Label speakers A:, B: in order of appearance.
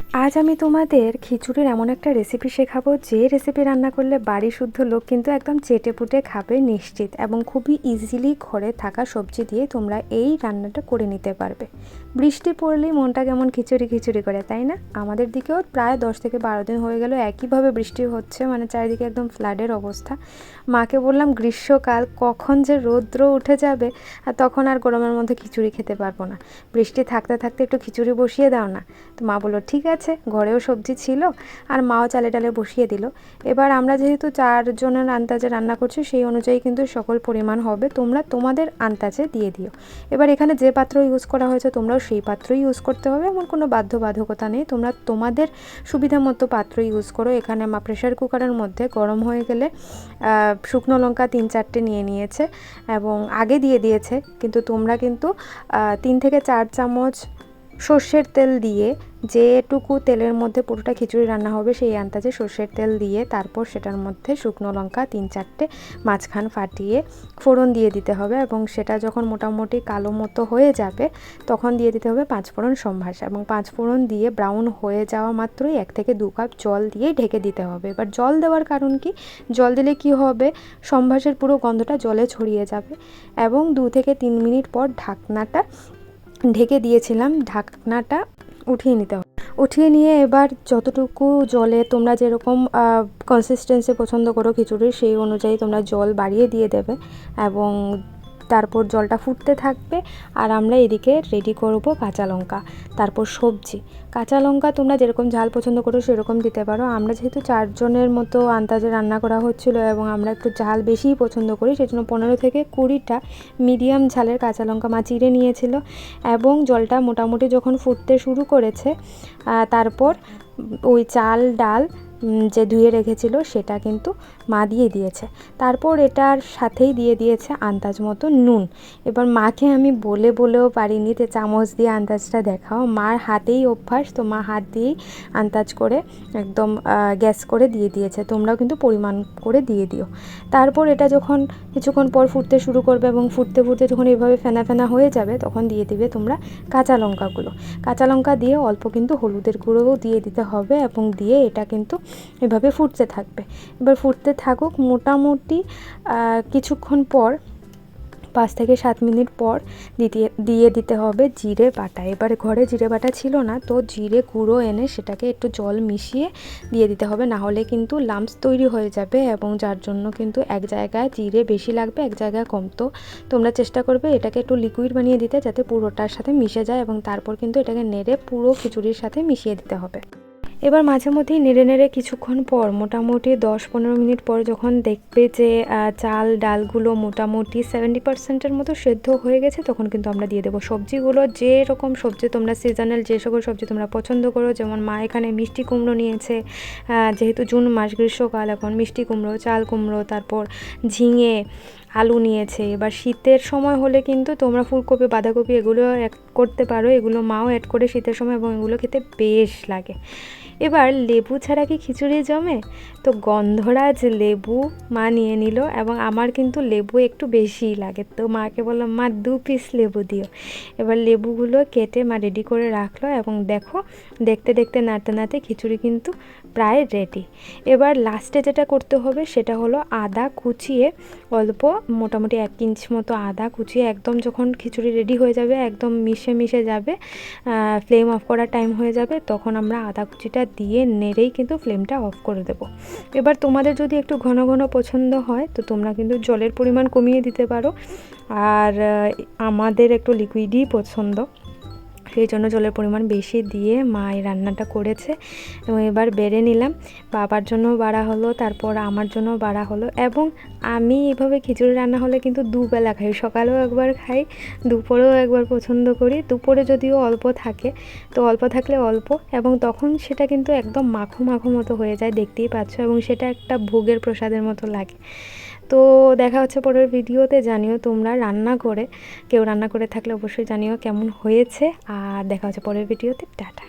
A: আজ আমি তোমাদের খিচুড়ির এমন একটা রেসিপি শেখাবো যে রেসিপি রান্না করলে বাড়ি শুদ্ধ লোক কিন্তু একদম চেটেপুটে খাবে নিশ্চিত, এবং খুবই ইজিলি ঘরে থাকা সবজি দিয়ে তোমরা এই রান্নাটা করে নিতে পারবে। বৃষ্টি পড়লেই মনটা কেমন খিচুড়ি খিচুড়ি করে, তাই না? আমাদের দিকেও প্রায় 10 থেকে 12 দিন হয়ে গেল একইভাবে বৃষ্টি হচ্ছে, মানে চারিদিকে একদম ফ্লাডের অবস্থা। মাকে বললাম গ্রীষ্মকাল কখন যে রৌদ্র উঠে যাবে, আর তখন আর গরমের মধ্যে খিচুড়ি খেতে পারবো না, বৃষ্টি থাকতে থাকতে একটু খিচুড়ি বসিয়ে দাও না। তো মা বললো ঠিক আছে, ঘরেও সবজি ছিল আর মাও চালে ডালে বসিয়ে দিল। এবার আমরা যেহেতু 4 জনের আন্দাজে রান্না করছি, সেই অনুযায়ী কিন্তু সকল পরিমাণ হবে, তোমরা তোমাদের আন্দাজে দিয়ে দিও। এবার এখানে যে পাত্র ইউজ করা হয়েছে তোমরাও সেই পাত্রই ইউজ করতে হবে, এমন কোনো বাধ্যবাধকতা নেই, তোমরা তোমাদের সুবিধা মতো পাত্র ইউজ করো। এখানে মা প্রেশার কুকারের মধ্যে গরম হয়ে গেলে শুকনো লঙ্কা 3-4টে নিয়ে নিয়েছে এবং আগে দিয়ে দিয়েছে, কিন্তু তোমরা কিন্তু 3 থেকে 4 চামচ সর্ষের তেল দিয়ে, যেটুকু তেলের মধ্যে পুরোটা খিচুড়ি রান্না হবে সেই আন্দাজে সর্ষের তেল দিয়ে তারপর সেটার মধ্যে শুকনো লঙ্কা 3-4টে মাঝখান ফাটিয়ে ফোড়ন দিয়ে দিতে হবে, এবং সেটা যখন মোটামুটি কালো মতো হয়ে যাবে তখন দিয়ে দিতে হবে 5 ফোড়ন সম্ভাস, এবং 5 ফোড়ন দিয়ে ব্রাউন হয়ে যাওয়া মাত্রই 1 থেকে 2 কাপ জল দিয়ে ঢেকে দিতে হবে। এবার জল দেওয়ার কারণ কি, জল দিলে কি হবে, সম্ভাসের পুরো গন্ধটা জলে ছড়িয়ে যাবে, এবং 2 থেকে 3 মিনিট পর ঢাকনাটা ঢেকে দিয়েছিলাম, ঢাকনাটা উঠিয়ে নিতে হবে। উঠিয়ে নিয়ে এবার যতটুকু জলে তোমরা যেরকম কনসিস্টেন্সি পছন্দ করো খিচুড়ির, সেই অনুযায়ী তোমরা জল বাড়িয়ে দিয়ে দেবে, এবং তারপর জলটা ফুটতে থাকবে আর আমরা এদিকে রেডি করব কাঁচা লঙ্কা, তারপর সবজি। কাঁচা লঙ্কা তোমরা যেরকম ঝাল পছন্দ করো সেরকম দিতে পারো, আমরা যেহেতু 4 জনের মতো আন্দাজে রান্না করা হচ্ছিল এবং আমরা একটু ঝাল বেশিই পছন্দ করি, সেজন্য 15 থেকে 20টা মিডিয়াম ঝালের কাঁচা লঙ্কা মা চিড়ে নিয়েছিল, এবং জলটা মোটামুটি যখন ফুটতে শুরু করেছে তারপর ওই চাল ডাল যে ধুয়ে রেখেছিল সেটা কিন্তু মা দিয়ে দিয়েছে, তারপর এটার সাথেই দিয়ে দিয়েছে আন্দাজ মতো নুন। এবার মাকে আমি বলেও পারিনি যে চামচ দিয়ে আন্দাজটা দেখাও, মার হাতেই অভ্যাস, তো মা হাত দিয়েই আন্দাজ করে একদম গ্যাস করে দিয়ে দিয়েছে, তোমরাও কিন্তু পরিমাণ করে দিয়ে দিও। তারপর এটা যখন কিছুক্ষণ পর ফুটতে শুরু করবে এবং ফুটতে ফুটতে যখন এইভাবে ফেনা ফেনা হয়ে যাবে তখন দিয়ে দিবে তোমরা কাঁচা লঙ্কাগুলো। কাঁচা লঙ্কা দিয়ে অল্প কিন্তু হলুদের গুঁড়োও দিয়ে দিতে হবে, এবং দিয়ে এটা কিন্তু এভাবে ফুটতে থাকবে। এবার ফুটতে থাকুক, মোটামুটি কিছুক্ষণ পর 5 থেকে 7 মিনিট পর দিয়ে দিতে হবে জিরে বাটা। এবার ঘরে জিরে বাটা ছিল না, তো জিরে গুঁড়ো এনে সেটাকে একটু জল মিশিয়ে দিয়ে দিতে হবে, না হলে কিন্তু লাম্পস তৈরি হয়ে যাবে, এবং যার জন্য কিন্তু এক জায়গায় জিরে বেশি লাগবে এক জায়গায় কম। তো তোমরা চেষ্টা করবে এটাকে একটু লিকুইড বানিয়ে দিতে, যাতে পুরোটার সাথে মিশে যায়, এবং তারপর কিন্তু এটাকে নেড়ে পুরো খিচুড়ির সাথে মিশিয়ে দিতে হবে। এবার মাঝে মধ্যেই নেড়ে নেড়ে কিছুক্ষণ পর, মোটামুটি 10-15 মিনিট পর যখন দেখবে যে চাল ডালগুলো মোটামুটি 70%-এর মতো সেদ্ধ হয়ে গেছে, তখন কিন্তু আমরা দিয়ে দেবো সবজিগুলো। যেরকম সবজি তোমরা সিজনাল যে সকল সবজি তোমরা পছন্দ করো, যেমন মা এখানে মিষ্টি কুমড়ো নিয়েছে, যেহেতু জুন মাস গ্রীষ্মকাল, এখন মিষ্টি কুমড়ো, চাল কুমড়ো, তারপর ঝিঙে, আলু নিয়েছে। এবার শীতের সময় হলে কিন্তু তোমরা ফুলকপি বাঁধাকপি এগুলো অ্যাড করতে পারো, এগুলো মাও অ্যাড করে শীতের সময়, এবং এগুলো খেতে বেশ লাগে। এবার লেবু ছাড়া কি খিচুড়ি জমে, তো গন্ধরাজ লেবু মা নিয়ে নিল, এবং আমার কিন্তু লেবু একটু বেশিই লাগে, তো মাকে বললাম মা 2 পিস লেবু দিও। এবার লেবুগুলো কেটে মা রেডি করে রাখলো, এবং দেখো দেখতে দেখতে নাড়তে নাড়তে খিচুড়ি কিন্তু প্রায় রেডি। এবার লাস্টে যেটা করতে হবে সেটা হলো আদা কুচিয়ে, অল্প মোটামুটি 1 ইঞ্চ মতো আদা কুচিয়ে, একদম যখন খিচুড়ি রেডি হয়ে যাবে, একদম মিশে যাবে, ফ্লেম অফ করার টাইম হয়ে যাবে, তখন আমরা আদা কুচিটা দিয়ে নেড়েই কিন্তু ফ্লেমটা অফ করে দেব। এবার তোমাদের যদি একটু ঘন ঘন পছন্দ হয় তো তোমরা কিন্তু জলের পরিমাণ কমিয়ে দিতে পারো, আর আমাদের একটু লিকুইডই পছন্দ, সেই জন্য জলের পরিমাণ বেশি দিয়ে মা এই রান্নাটা করেছে। এবং এবার বেড়ে নিলাম, বাবার জন্য বাড়া হলো, তারপর আমার জন্য বাড়া হলো, এবং আমি এভাবে খিচুড়ি রান্না হলে কিন্তু দুবেলা খাই, সকালেও একবার খাই, দুপুরেও একবার পছন্দ করি। দুপুরে যদিও অল্প থাকে, তো অল্প থাকলে অল্প, এবং তখন সেটা কিন্তু একদম মাখো মাখো মতো হয়ে যায়, দেখতেই পাচ্ছ, এবং সেটা একটা ভোগের প্রসাদের মতো লাগে। তো দেখা হচ্ছে পরের ভিডিওতে, জানিও তোমরা রান্না করে, কেউ রান্না করে থাকলে অবশ্যই জানিও কেমন হয়েছে, আর দেখা হচ্ছে পরের ভিডিওতে। টাটা।